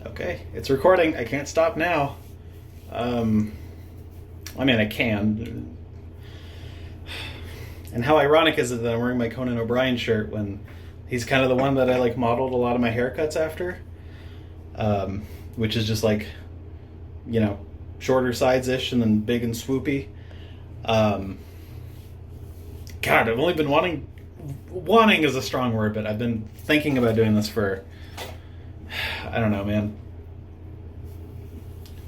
Okay, it's recording. I can't stop now. Um, I mean, I can. And how ironic is it that I'm wearing my Conan O'Brien shirt when he's kind of the one that I like modeled a lot of my haircuts after, um, which is just like, you know, shorter sides ish and then big and swoopy. Um, God, I've only been wanting is a strong word, but I've been thinking about doing this for, I don't know, man,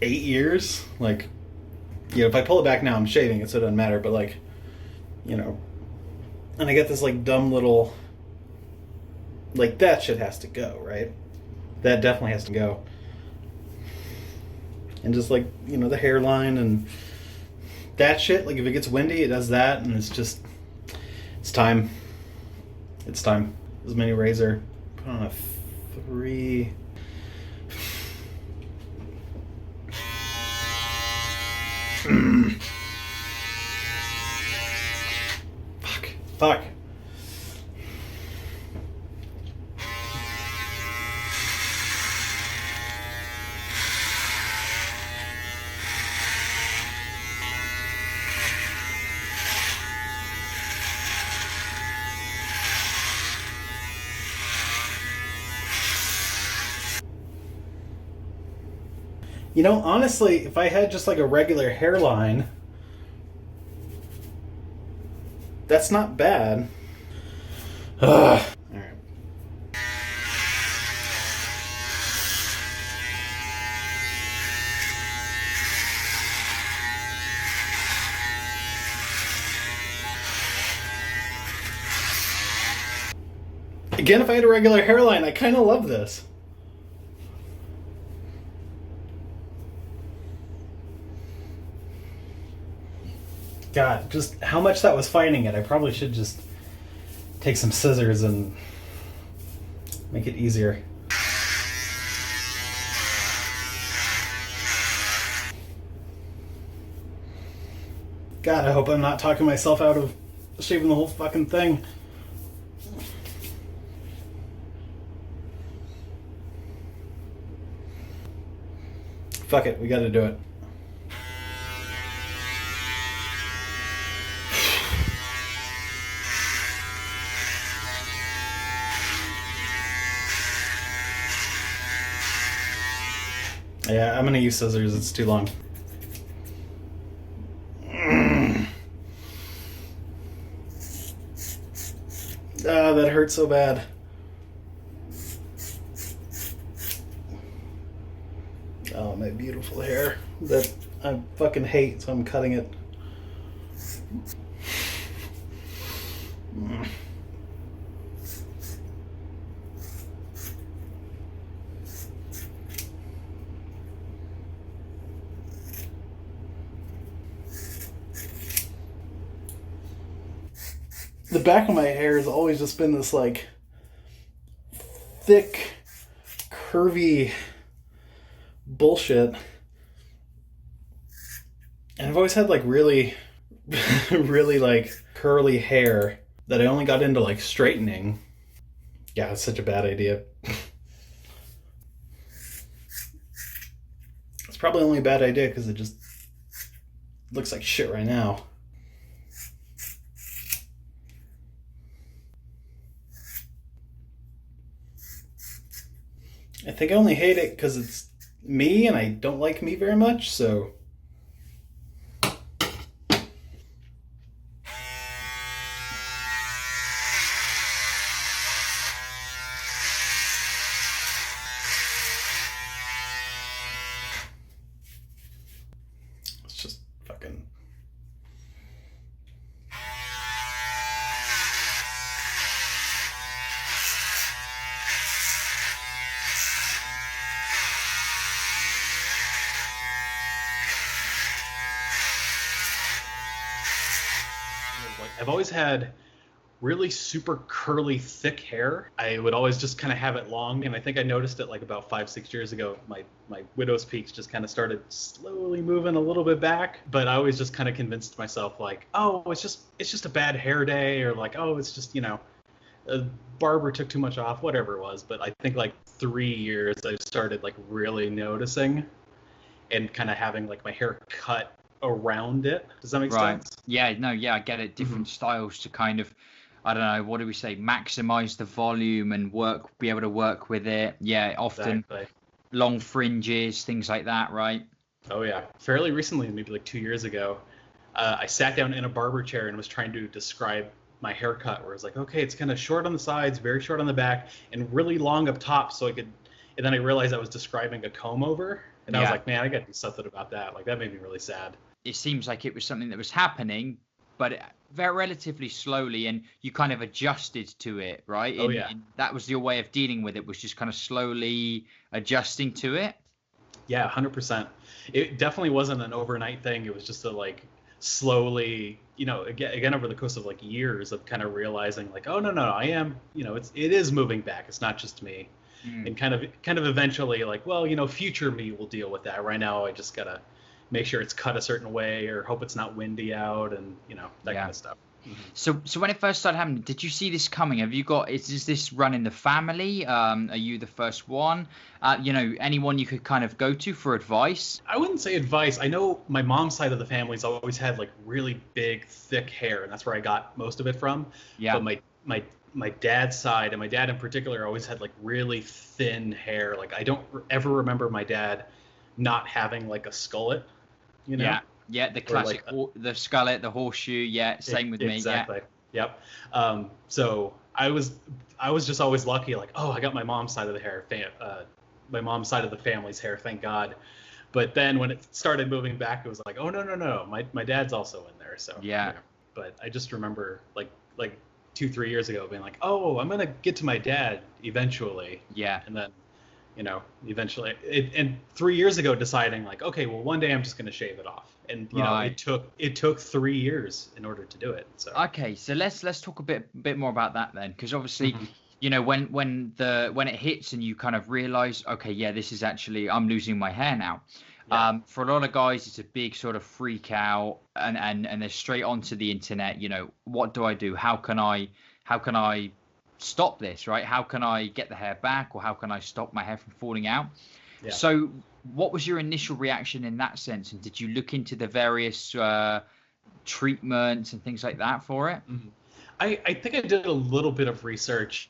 8 years. Like, if I pull it back now, I'm shaving it, so it doesn't matter. But like, you know, and I get this like dumb little, like that shit has to go, right? That definitely has to go. And just like, the hairline and that shit. Like if it gets windy, it does that, and it's time. It's time. This mini razor, put on a 3. Fuck. Honestly, if I had just like a regular hairline, that's not bad. Ugh. All right. Again, if I had a regular hairline, I kind of love this. God, just how much that was fighting it. I probably should just take some scissors and make it easier. God, I hope I'm not talking myself out of shaving the whole fucking thing. Fuck it, we gotta do it. Yeah, I'm gonna use scissors, it's too long. Ah, that hurts so bad. Oh, my beautiful hair that I fucking hate, so I'm cutting it. The back of my hair has always just been this like thick, curvy bullshit. And I've always had like really, really like curly hair that I only got into like straightening. Yeah, it's such a bad idea. It's probably only a bad idea because it just looks like shit right now. I think I only hate it because it's me and I don't like me very much, so. It's just fucking. I've always had really super curly, thick hair. I would always just kind of have it long, and I think I noticed it like about 5, 6 years ago. My widow's peaks just kind of started slowly moving a little bit back, but I always just kind of convinced myself like, oh, it's just a bad hair day, or like, oh, it's just a barber took too much off, whatever it was. But I think like 3 years, I started like really noticing and kind of having like my hair cut around it. Does that make Right. sense? Yeah, no, yeah, I get it. Hmm. Different styles to kind of, I don't know, what do we say, maximize the volume and be able to work with it. Yeah, often Exactly. long fringes, things like that, right? Oh yeah. Fairly recently, maybe like 2 years ago, I sat down in a barber chair and was trying to describe my haircut, where it's like, okay, it's kind of short on the sides, very short on the back, and really long up top, so I could. And then I realized I was describing a comb over, and I was Yeah. like, man, I got to do something about that. Like that made me really sad. It seems like it was something that was happening, but very relatively slowly, and you kind of adjusted to it, right? Oh yeah. That was your way of dealing with it, was just kind of slowly adjusting to it. Yeah, 100%. It definitely wasn't an overnight thing. It was just a like slowly, again over the course of like years of kind of realizing like, oh no, I am, it is moving back. It's not just me. Mm. And kind of eventually like, well, future me will deal with that. Right now I just gotta make sure it's cut a certain way or hope it's not windy out and that kind Yeah. of stuff. Hmm. So when it first started happening, did you see this coming? Have you got, is this run in the family? Are you the first one? Anyone you could kind of go to for advice? I wouldn't say advice. I know my mom's side of the family's always had like really big, thick hair, and that's where I got most of it from. Yeah. But my dad's side, and my dad in particular, always had like really thin hair. Like I don't ever remember my dad not having like a skullet, you know, Yeah. Yeah. The or like classic, the skullet, the horseshoe. Yeah. Same with me. Yeah. exactly. Yep. So I was just always lucky. Like, oh, I got my mom's side of the hair, my mom's side of the family's hair, thank God. But then when it started moving back, it was like, oh no, my dad's also in there. So Yeah. But I just remember like 2-3 years ago being like, oh, I'm gonna get to my dad eventually, Yeah. and then eventually and 3 years ago deciding like, okay, well one day I'm just gonna shave it off, and Right. it took 3 years in order to do it. So Okay, so let's talk a bit more about that then, because obviously, mhm. when it hits and you kind of realize, okay, yeah, this is actually, I'm losing my hair now. Yeah. For a lot of guys, it's a big sort of freak out, and they're straight onto the internet. What do I do? How can I stop this? Right? How can I get the hair back, or how can I stop my hair from falling out? Yeah. So, what was your initial reaction in that sense? And did you look into the various treatments and things like that for it? Mhm. I think I did a little bit of research.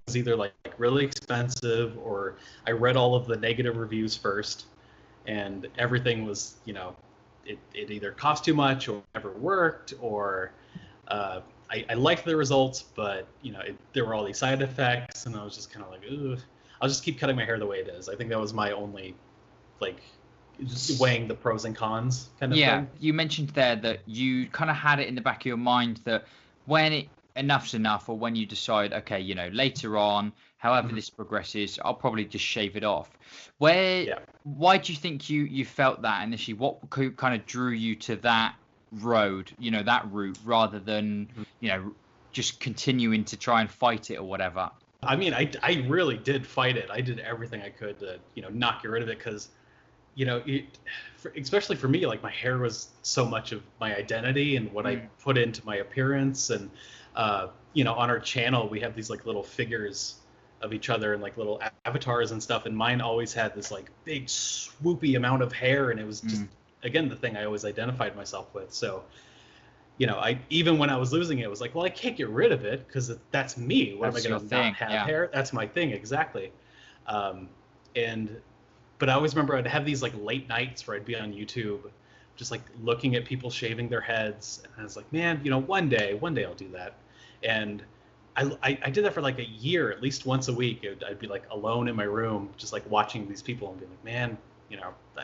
It was either like really expensive, or I read all of the negative reviews first, and everything was, it either cost too much or never worked, or I liked the results, but there were all these side effects, and I was just kind of like, ugh. I'll just keep cutting my hair the way it is. I think that was my only like just weighing the pros and cons kind of Yeah, thing. you mentioned there that you kind of had it in the back of your mind that enough's enough, or when you decide, okay, later on, however Mhm. this progresses, I'll probably just shave it off. Yeah. Why do you think you felt that initially? What kind of drew you to that road, that route, rather than, Mhm. just continuing to try and fight it or whatever? I mean, I really did fight it. I did everything I could to, not get rid of it, because, especially for me, like my hair was so much of my identity and what I Mm. put into my appearance. And, on our channel, we have these like little figures of each other and like little avatars and stuff. And mine always had this like big swoopy amount of hair. And it was just, Mm. again, the thing I always identified myself with. So, I even when I was losing it, it was like, well, I can't get rid of it because that's me. What That's am I your going to thing, not have yeah. hair? That's my thing, exactly. Um, and but I always remember I'd have these like late nights where I'd be on YouTube, just like looking at people shaving their heads, and I was like, man, one day I'll do that. And I did that for like a year, at least once a week. I'd be like alone in my room, just like watching these people and be like, man,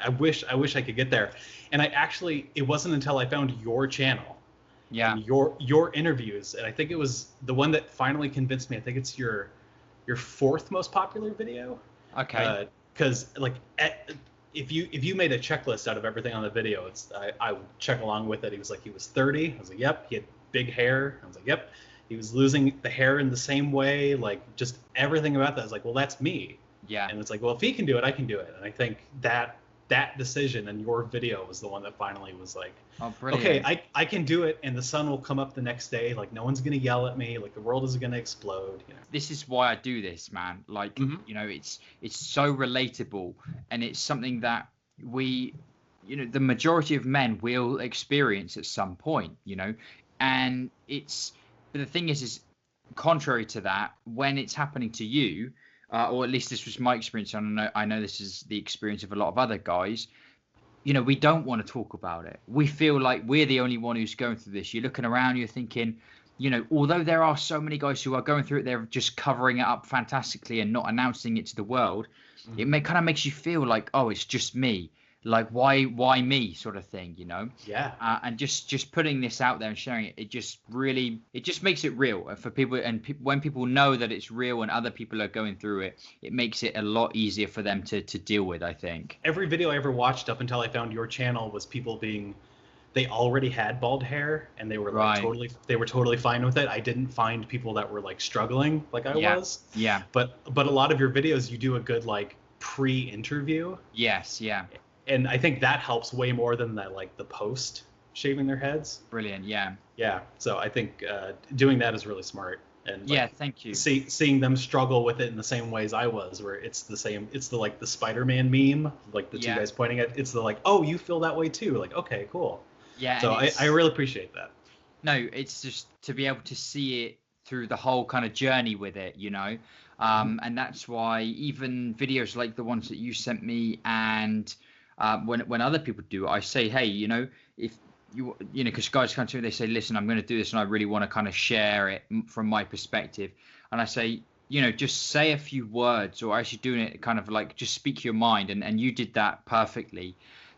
I wish I could get there. And it wasn't until I found your channel Yeah. and your interviews, and I think it was the one that finally convinced me. I think it's your fourth most popular video, Okay. because if you made a checklist out of everything on the video, I would check along with it. He was like, he was 30. I was like, yep. He had big hair. I was like, yep. He was losing the hair in the same way, like just everything about that. I was like, well, that's me. Yeah. And it's like, well, if he can do it, I can do it. And I think that that decision and your video was the one that finally was like, Oh, okay, brilliant. I can do it, and the sun will come up the next day. Like no one's gonna yell at me. Like the world isn't gonna explode. You know. This is why I do this, man. Like, Hmm. it's so relatable, and it's something that we, the majority of men will experience at some point, and but the thing is contrary to that, when it's happening to you, or at least this was my experience, and I know this is the experience of a lot of other guys. We don't want to talk about it. We feel like we're the only one who's going through this. You're looking around, you're thinking, although there are so many guys who are going through it, they're just covering it up fantastically and not announcing it to the world. Hmm. Kind of makes you feel like, oh, it's just me. Like, why me, sort of thing, Yeah. and just putting this out there and sharing it, it just makes it real for people. And when people know that it's real and other people are going through it, it makes it a lot easier for them to deal with, I think. Every video I ever watched up until I found your channel was people they already had bald hair and they were like Right. they were totally fine with it. I didn't find people that were like struggling like I Yeah. was. Yeah. But a lot of your videos, you do a good like pre-interview, Yes. Yeah. and I think that helps way more than the post shaving their heads. Brilliant. Yeah. Yeah. So I think doing that is really smart. And Yeah. Thank you. seeing them struggle with it in the same ways I was, where it's the same, it's the Spider-Man meme, like the two Yeah. guys pointing at, it's the like, oh, you feel that way too. Like, okay, cool. Yeah. So And I really appreciate that. no, it's just to be able to see it through the whole kind of journey with it, and that's why even videos like the ones that you sent me, and when other people do it, I say, hey, if because guys come to me, they say, listen, I'm going to do this, and I really want to kind of share it from my perspective, and I say, just say a few words, or actually doing it kind of like just speak your mind, and you did that perfectly.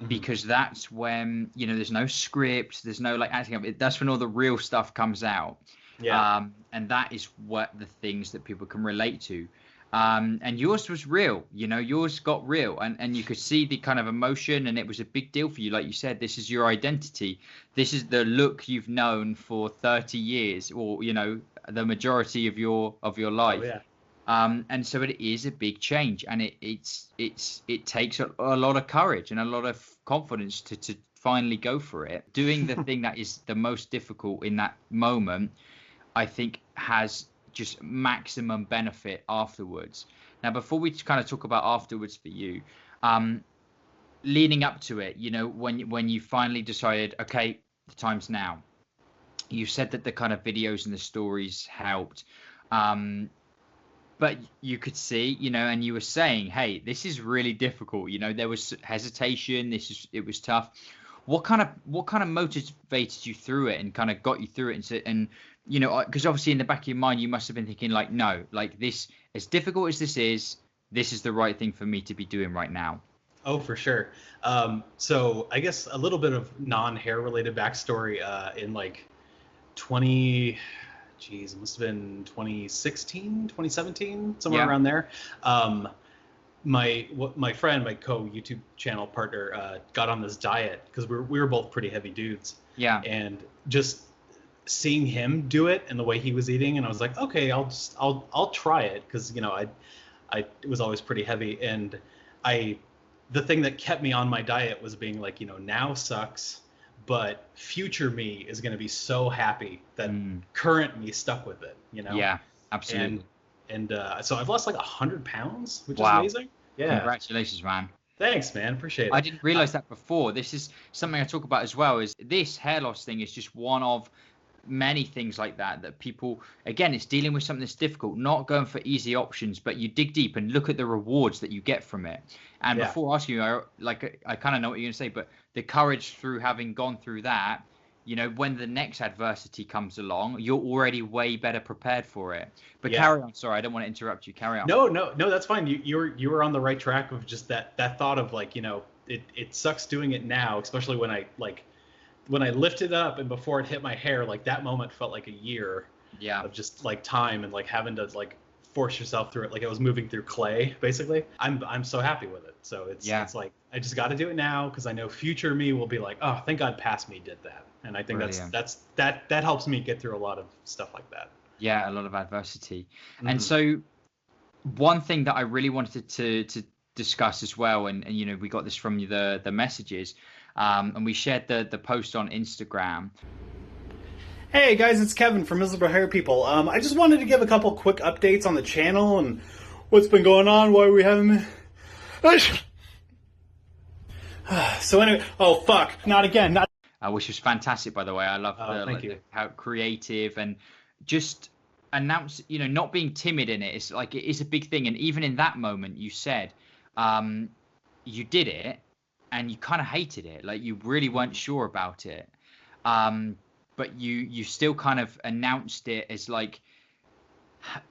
Because that's when there's no script, there's no like acting up. That's when all the real stuff comes out. Yeah. And that is what the things that people can relate to. And yours was real, yours got real, and you could see the kind of emotion, and it was a big deal for you. Like you said, this is your identity. This is the look you've known for 30 years, or the majority of your life. Oh, yeah. And so it is a big change, and it takes a lot of courage and a lot of confidence to finally go for it. Doing the thing that is the most difficult in that moment, I think, has just maximum benefit afterwards. Now, before we kind of talk about afterwards for you, leading up to it, when you finally decided, okay, the time's now. You said that the kind of videos and the stories helped. But you could see, and you were saying, hey, this is really difficult. There was hesitation. It was tough. What kind of motivated you through it and kind of got you through it? And because obviously in the back of your mind, you must have been thinking like, no, like this, as difficult as this is the right thing for me to be doing right now. Oh, for sure. So I guess a little bit of non-hair related backstory in like 20. Geez, it must have been 2016, 2017, somewhere around there. My friend, my co-YouTube channel partner, got on this diet because we were both pretty heavy dudes. Yeah. And just seeing him do it and the way he was eating, and I was like, okay, I'll try it because I was always pretty heavy, and the thing that kept me on my diet was being like, now sucks. But future me is going to be so happy that current me stuck with it, Yeah, absolutely. And so I've lost like 100 pounds, which is Wow. amazing. Yeah. Congratulations, man. Thanks, man. Appreciate it. I didn't realize that before. This is something I talk about as well. Is this hair loss thing is just one of many things like that people, again, it's dealing with something that's difficult, not going for easy options, but you dig deep and look at the rewards that you get from it. And before asking you, I kind of know what you're going to say, but the courage through having gone through that, when the next adversity comes along, you're already way better prepared for it. But carry on. Sorry, I don't want to interrupt you. Carry on. No, that's fine. You were on the right track of just that thought of like, it sucks doing it now, especially when I lifted up and before it hit my hair, like that moment felt like a year of just like time and like having to like force yourself through it. Like I was moving through clay, basically. I'm so happy with it. So it's like, I just got to do it now because I know future me will be like, oh, thank God past me did that. And I think that helps me get through a lot of stuff like that. Yeah, a lot of adversity. And so one thing that I really wanted to discuss as well, and you know, we got this from the messages, and we shared the post on Instagram. Hey guys, it's Kevin from Miserable Hair People. I just wanted to give a couple quick updates on the channel and what's been going on, why we haven't been... So anyway, oh fuck, not again, not... Which was fantastic, by the way. I love how creative and just announce, you know, not being timid in it. It's like, it is a big thing. And even in that moment, you said you did it and you kind of hated it. Like, you really weren't sure about it. But you still kind of announced it as like,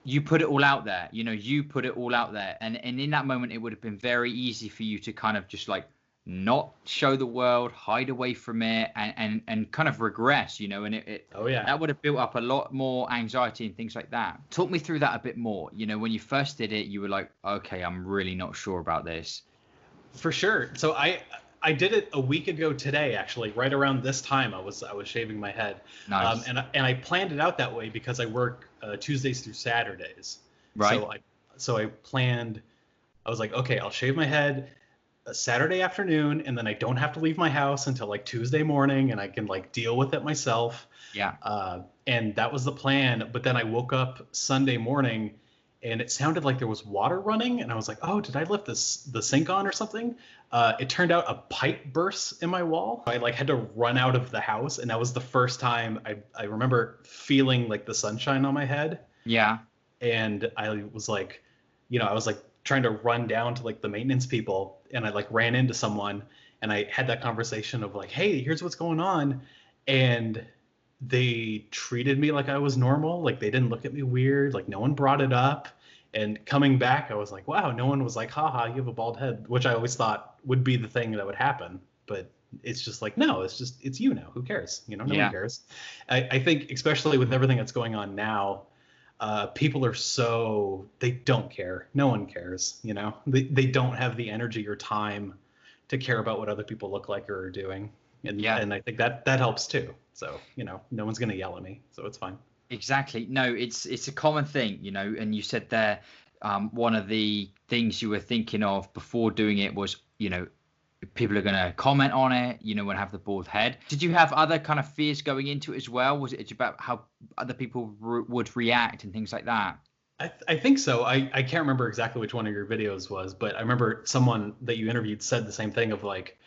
you put it all out there, you know, you put it all out there. And in that moment, it would have been very easy for you to kind of just like not show the world, hide away from it, and kind of regress, you know, and that would have built up a lot more anxiety and things like that. Talk me through that a bit more. You know, when you first did it, you were like, okay, I'm really not sure about this. For sure. So I did it a week ago today, actually, right around this time. I was shaving my head. Nice. And I planned it out that way because I work Tuesdays through Saturdays. Right. So I planned. I was like, okay, I'll shave my head a Saturday afternoon, and then I don't have to leave my house until like Tuesday morning, and I can like deal with it myself. Yeah. And that was the plan. But then I woke up Sunday morning, and it sounded like there was water running, and I was like, oh, did I left the sink on or something? It turned out a pipe burst in my wall. I like had to run out of the house, and that was the first time I remember feeling like the sunshine on my head. Yeah. And I was like, you know, I was like trying to run down to like the maintenance people, and I like ran into someone, and I had that conversation of like, hey, here's what's going on. And they treated me like I was normal. Like, they didn't look at me weird. Like, no one brought it up. And coming back, I was like, wow, no one was like, haha, you have a bald head, which I always thought would be the thing that would happen. But it's just like, no, it's you now. Who cares? You know, no one cares. I think, especially with everything that's going on now, people are they don't care. No one cares, you know? They don't have the energy or time to care about what other people look like or are doing. And I think that helps too. So, you know, no one's going to yell at me, so it's fine. Exactly. No, it's a common thing, you know, and you said there, one of the things you were thinking of before doing it was, you know, people are going to comment on it, you know, when I have the bald head. Did you have other kind of fears going into it as well? Was it about how other people would react and things like that? I think so. I can't remember exactly which one of your videos was, but I remember someone that you interviewed said the same thing of like,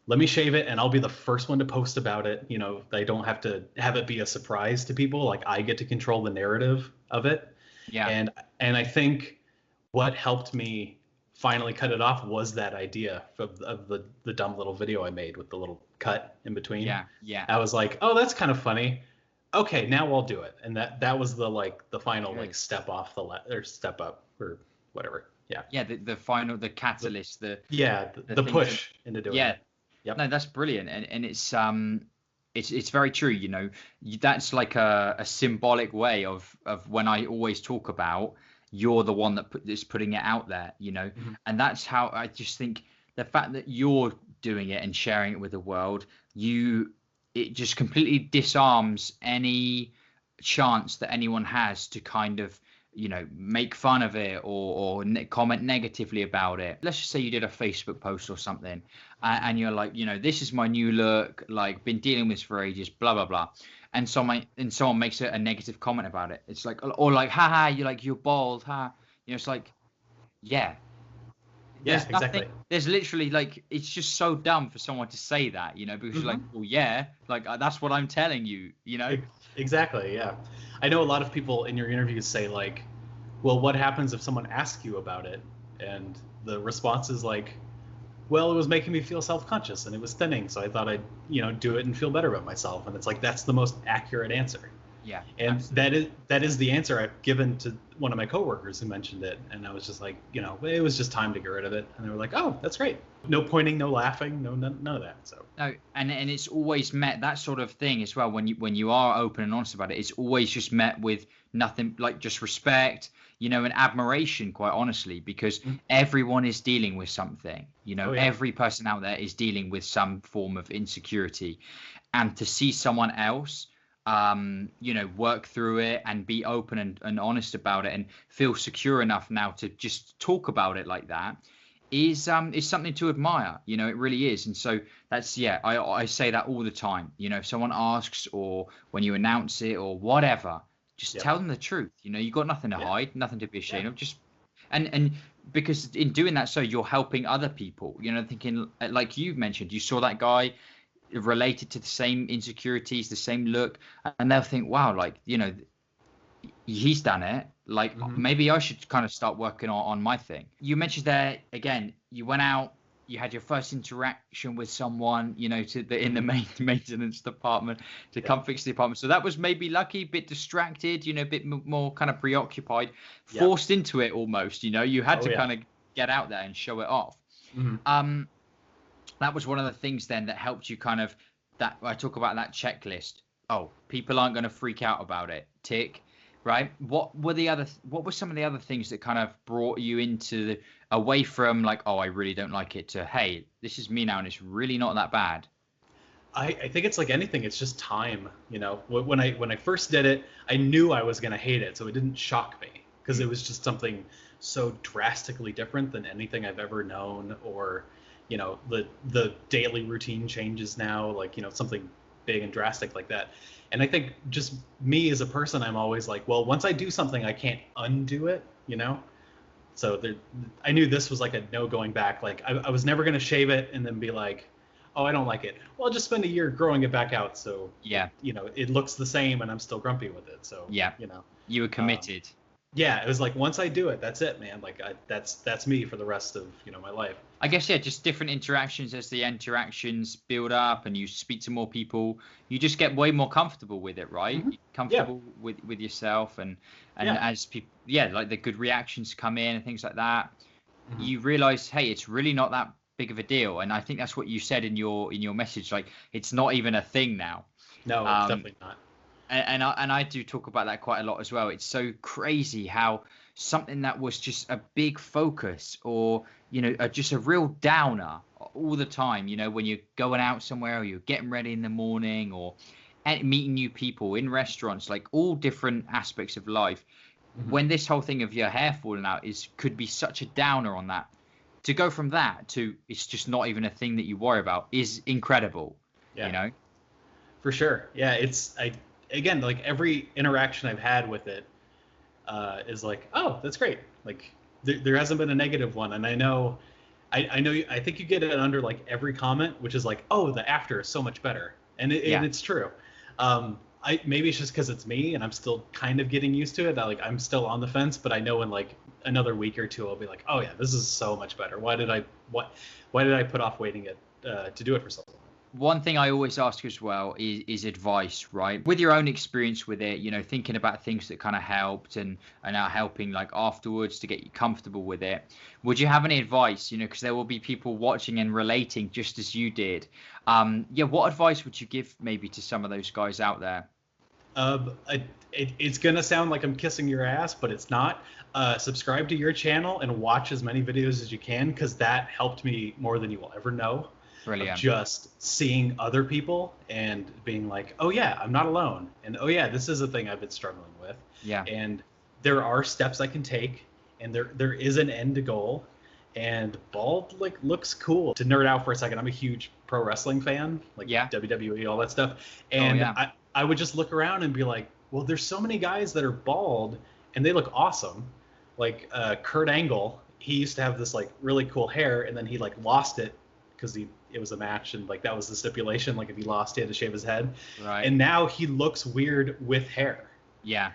let me shave it and I'll be the first one to post about it. You know, I don't have to have it be a surprise to people. Like, I get to control the narrative of it. Yeah. And I think what helped me finally cut it off was that idea of the dumb little video I made with the little cut in between. Yeah. Yeah. I was like, oh, that's kind of funny. Okay, now I'll do it. And that was the final like step off or step up or whatever. Yeah. Yeah. The final, the catalyst, the push into doing it. Yep. No, that's brilliant, and it's very true. You know, that's like a symbolic way of when I always talk about, you're the one that is putting it out there. You know, and that's how I just think the fact that you're doing it and sharing it with the world, it just completely disarms any chance that anyone has to kind of, you know, make fun of it or comment negatively about it. Let's just say you did a Facebook post or something, and you're like, you know, this is my new look, like, been dealing with this for ages, blah blah blah, and someone makes a negative comment about it. It's like, or like, haha, you're bald, ha. You know, it's like, yeah. Yeah, exactly. There's literally, like, it's just so dumb for someone to say that, you know, because you're like, well, yeah, like, that's what I'm telling you, you know. Exactly. Yeah. I know a lot of people in your interviews say like, well, what happens if someone asks you about it? And the response is like, well, it was making me feel self-conscious and it was thinning. So I thought I'd, you know, do it and feel better about myself. And it's like, that's the most accurate answer. Yeah. And that is the answer I've given to one of my coworkers who mentioned it. And I was just like, you know, it was just time to get rid of it. And they were like, oh, that's great. No pointing, no laughing, none of that. So no, and it's always met, that sort of thing as well, when you are open and honest about it, it's always just met with nothing, like just respect, you know, and admiration, quite honestly, because everyone is dealing with something, you know. Every person out there is dealing with some form of insecurity, and to see someone else you know, work through it and be open and honest about it and feel secure enough now to just talk about it like that, is something to admire. You know, it really is. And so that's, yeah, I say that all the time. You know, if someone asks, or when you announce it or whatever, just Yep. tell them the truth. You know, you got nothing to Yeah. hide, nothing to be ashamed Yeah. of. Just and because in doing that, so you're helping other people. You know, thinking like you've mentioned, you saw that guy related to the same insecurities, the same look, and they'll think, wow, like, you know, he's done it. Like, Mhm. maybe I should kind of start working on my thing. You mentioned there again, you went out, you had your first interaction with someone, you know, to the in the maintenance department to Yeah. come fix the apartment. So that was maybe lucky, a bit distracted, you know, a bit more kind of preoccupied, Yeah. forced into it almost. You know, you had Oh, to yeah. kind of get out there and show it off. Mhm. That was one of the things then that helped you kind of, that I talk about that checklist. Oh, people aren't going to freak out about it. Tick. Right. What were some of the other things that kind of brought you into away from like, oh, I really don't like it, to, hey, this is me now and it's really not that bad. I think it's like anything. It's just time, you know. When I first did it, I knew I was gonna hate it, so it didn't shock me because it was just something so drastically different than anything I've ever known, or, you know, the daily routine changes now, like, you know, something big and drastic like that. And I think just me as a person, I'm always like, well, once I do something, I can't undo it, you know. So there, I knew this was like a no going back. Like I was never gonna shave it and then be like, oh, I don't like it. Well, I'll just spend a year growing it back out, so Yeah. you know, it looks the same and I'm still grumpy with it. So Yeah. you know, You were committed. yeah, it was like once I do it, that's it, man. Like that's me for the rest of, you know, my life. I guess, yeah, just different interactions. As the interactions build up and you speak to more people, you just get way more comfortable with it, right? Mhm. Comfortable with yourself, and Yeah. as people, yeah, like the good reactions come in and things like that, Mhm. you realize, hey, it's really not that big of a deal. And I think that's what you said in your message, like, it's not even a thing now. No, it's Um, definitely not. and I do talk about that quite a lot as well. It's so crazy how something that was just a big focus, or, you know, just a real downer all the time, you know, when you're going out somewhere or you're getting ready in the morning, or meeting new people in restaurants, like all different aspects of life, Mhm. when this whole thing of your hair falling out could be such a downer on that, to go from that to it's just not even a thing that you worry about is incredible. Yeah. You know. For sure. Yeah, it's I again, like every interaction I've had with it is like, oh, that's great. Like there hasn't been a negative one, and I know, I know, I think you get it under like every comment, which is like, oh, the after is so much better, and Yeah. it's true. I maybe it's just because it's me, and I'm still kind of getting used to it. Like I'm still on the fence, but I know in like another week or two, I'll be like, oh yeah, this is so much better. Why did I put off waiting it to do it for so long? One thing I always ask as well is advice, right? With your own experience with it, you know, thinking about things that kind of helped and are now helping like afterwards to get you comfortable with it. Would you have any advice, you know, because there will be people watching and relating just as you did. Yeah, what advice would you give maybe to some of those guys out there? It's gonna sound like I'm kissing your ass, but it's not. Subscribe to your channel and watch as many videos as you can, because that helped me more than you will ever know. Of Brilliant. just seeing other people and being like, oh yeah, I'm not alone, and oh yeah, this is a thing I've been struggling with, Yeah. and there are steps I can take, and there is an end goal, and bald like looks cool. To nerd out for a second, I'm a huge pro wrestling fan, like Yeah. WWE, all that stuff, Oh, and yeah. I would just look around and be like, well, there's so many guys that are bald and they look awesome. Like Kurt Angle, he used to have this like really cool hair, and then he like lost it because it was a match, and like that was the stipulation. Like if he lost, he had to shave his head. Right. And now he looks weird with hair. Yeah.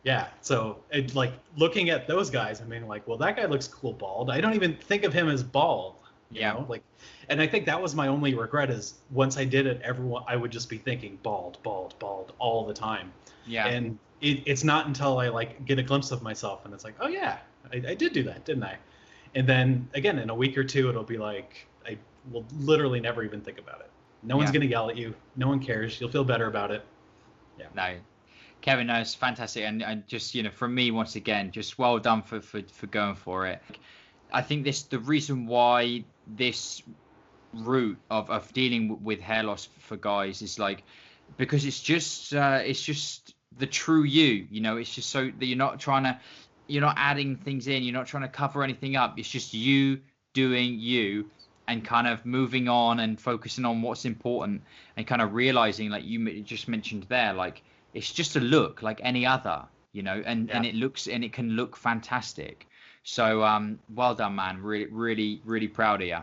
Yeah. So it, like looking at those guys, I mean, like, well, that guy looks cool bald. I don't even think of him as bald. You Yeah. know, like, and I think that was my only regret, is once I did it, everyone, I would just be thinking bald, bald, bald all the time. Yeah. And it's not until I like get a glimpse of myself and it's like, oh yeah, I did do that, didn't I? And then again, in a week or two, it'll be like, I will literally never even think about it. No one's Yeah. gonna yell at you. No one cares. You'll feel better about it. Yeah. No. Kevin, no, it's fantastic. And just, you know, from me, once again, just well done for going for it. I think the reason why this route of dealing with hair loss for guys is like, because it's just the true you know, it's just so that you're not adding things in, you're not trying to cover anything up. It's just you doing you and kind of moving on and focusing on what's important and kind of realizing, like you just mentioned there, like it's just a look like any other, and it can look fantastic. So well done, man. Really, really, really proud of you.